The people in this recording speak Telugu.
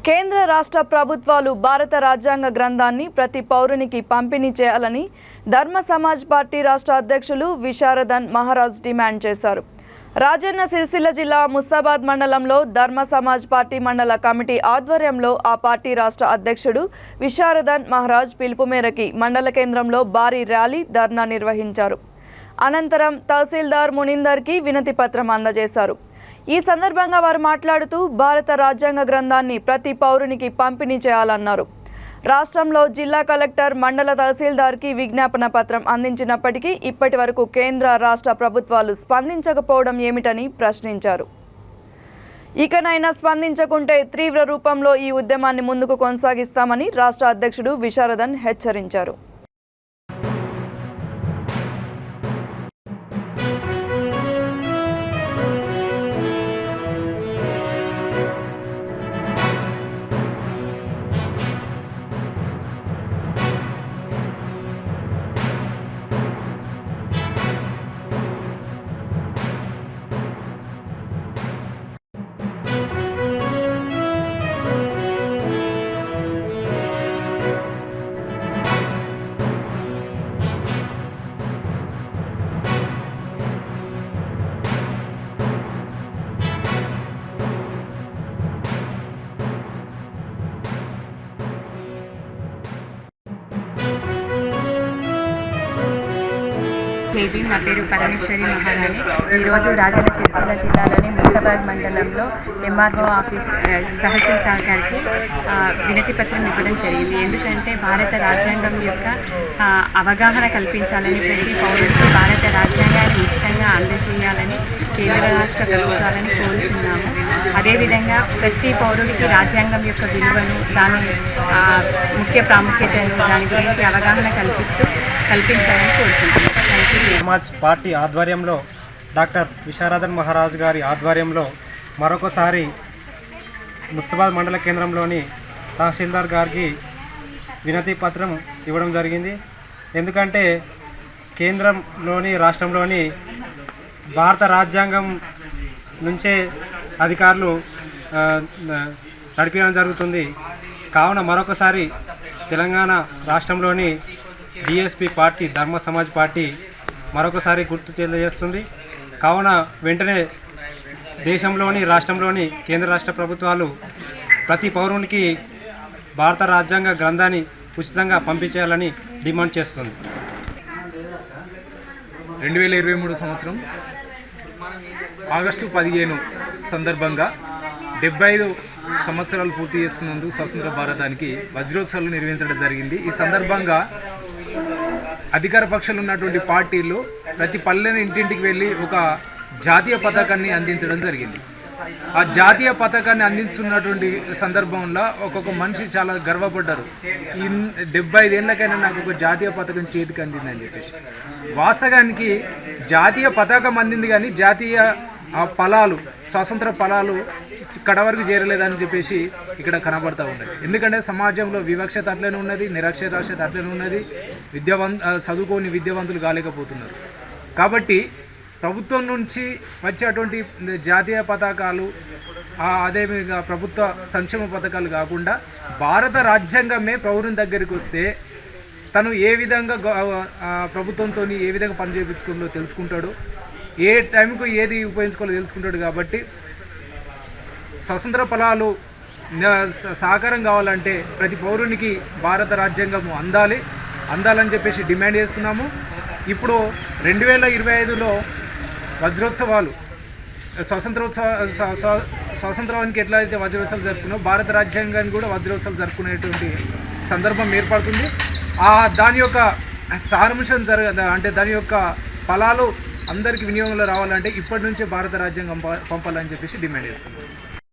కేంద్ర రాష్ట్ర ప్రభుత్వాలు భారత రాజ్యాంగ గ్రంథాన్ని ప్రతి పౌరునికి పంపిణీ చేయాలని ధర్మ సమాజ్ పార్టీ రాష్ట్ర అధ్యక్షులు విశారదన్ మహారాజ్ డిమాండ్ చేశారు. రాజన్న సిరిసిల్ల జిల్లా ముస్తాబాద్ మండలంలో ధర్మ సమాజ్ పార్టీ మండల కమిటీ ఆధ్వర్యంలో ఆ పార్టీ రాష్ట్ర అధ్యక్షుడు విశారదన్ మహారాజ్ పిలుపు మేరకు మండల కేంద్రంలో భారీ ర్యాలీ ధర్నా నిర్వహించారు. అనంతరం తహసీల్దార్ మునిందర్కి వినతి పత్రం అందజేశారు. ఈ సందర్భంగా వారు మాట్లాడుతూ భారత రాజ్యాంగ గ్రంథాన్ని ప్రతి పౌరునికి పంపిణీ చేయాలన్నారు. రాష్ట్రంలో జిల్లా కలెక్టర్ మండల తహసీల్దార్కి విజ్ఞాపన పత్రం అందించినప్పటికీ ఇప్పటి వరకు కేంద్ర రాష్ట్ర ప్రభుత్వాలు స్పందించకపోవడం ఏమిటని ప్రశ్నించారు. ఇకనైనా స్పందించకుంటే తీవ్ర రూపంలో ఈ ఉద్యమాన్ని ముందుకు కొనసాగిస్తామని రాష్ట్ర అధ్యక్షుడు విశారదన్ హెచ్చరించారు. నా పేరు పరమేశ్వరి మహారాణి. ఈరోజు రాజన్న సిరిసిల్ల జిల్లాలోని ముస్తాబాద్ మండలంలో ఎంఆర్ఓ ఆఫీస్ తహసీల్దార్ గారికి వినతి పత్రం ఇవ్వడం జరిగింది. ఎందుకంటే భారత రాజ్యాంగం యొక్క అవగాహన కల్పించాలని, ప్రతి పౌరుడికి భారత రాజ్యాంగాన్ని ఉచితంగా అందజేయాలని కేంద్ర రాష్ట్ర ప్రభుత్వాలను కోరుచున్నాము. అదేవిధంగా ప్రతి పౌరుడికి రాజ్యాంగం యొక్క విలువను, దాని ముఖ్య ప్రాముఖ్యతను, దాని గురించి అవగాహన కల్పించాలని కోరుకుంటున్నాము. సమాజ్ పార్టీ ఆధ్వర్యంలో డాక్టర్ విశారదన్ మహారాజ్ గారి ఆధ్వర్యంలో మరొకసారి ముస్తాబాద్ మండల కేంద్రంలోని తహసీల్దార్ గారికి వినతి పత్రం ఇవ్వడం జరిగింది. ఎందుకంటే కేంద్రంలోని రాష్ట్రంలోని భారత రాజ్యాంగం నుంచే అధికారులు నడిపించడం జరుగుతుంది. కావున మరొకసారి తెలంగాణ రాష్ట్రంలోని డిఎస్పి పార్టీ ధర్మ సమాజ్ పార్టీ మరొకసారి గుర్తు తెలియజేస్తుంది. కావున వెంటనే దేశంలోని రాష్ట్రంలోని కేంద్ర రాష్ట్ర ప్రభుత్వాలు ప్రతి పౌరునికి భారత రాజ్యాంగ గ్రంథాన్ని ఉచితంగా పంపించేయాలని డిమాండ్ చేస్తుంది. 2023 సంవత్సరం ఆగస్టు 15 సందర్భంగా 75 సంవత్సరాలు పూర్తి చేసుకున్నందుకు స్వతంత్ర భారతానికి వజ్రోత్సవాలు నిర్వహించడం జరిగింది. ఈ సందర్భంగా అధికార పక్షాలు ఉన్నటువంటి పార్టీలు ప్రతి పల్లెని ఇంటింటికి వెళ్ళి ఒక జాతీయ పతాకాన్ని అందించడం జరిగింది. ఆ జాతీయ పతాకాన్ని అందిస్తున్నటువంటి సందర్భంలో ఒక్కొక్క మనిషి చాలా గర్వపడ్డారు. ఈ 75 ఏళ్ళకైనా నాకు ఒక జాతీయ పతాకం చేతికి అందిందని చెప్పేసి. వాస్తవానికి జాతీయ పతాకం అందింది కానీ జాతీయ ఫలాలు, స్వాతంత్ర ఫలాలు కడవరకు చేరలేదని చెప్పేసి ఇక్కడ కనబడతా ఉన్నది. ఎందుకంటే సమాజంలో వివక్షత అట్లనే ఉన్నది, నిరక్షరాస్యత అట్లనే ఉన్నది, చదువుకోని విద్యావంతులు కాలేకపోతున్నారు. కాబట్టి ప్రభుత్వం నుంచి వచ్చేటువంటి జాతీయ పతాకాలు, అదేవిధంగా ప్రభుత్వ సంక్షేమ పథకాలు కాకుండా భారత రాజ్యాంగమే పౌరుని దగ్గరికి వస్తే తను ఏ విధంగా ప్రభుత్వంతో ఏ విధంగా పని చేయించుకోవాలో తెలుసుకుంటాడు, ఏ టైంకు ఏది ఉపయోగించుకోవాలో తెలుసుకుంటాడు. కాబట్టి స్వతంత్ర ఫలాలు సాకారం కావాలంటే ప్రతి పౌరునికి భారత రాజ్యాంగము అందాలని చెప్పేసి డిమాండ్ చేస్తున్నాము. ఇప్పుడు 2025లో వజ్రోత్సవాలు, స్వాతంత్రానికి ఎట్లయితే వజ్రోత్సవాలు జరుపుకున్నామో భారత రాజ్యాంగాన్ని కూడా వజ్రోత్సవాలు జరుపుకునేటువంటి సందర్భం ఏర్పడుతుంది. దాని యొక్క సారాంశం అంటే దాని యొక్క ఫలాలు అందరికీ వినియోగంలో రావాలంటే ఇప్పటి నుంచే భారత రాజ్యాంగం పంపాలని చెప్పేసి డిమాండ్ చేస్తున్నాం.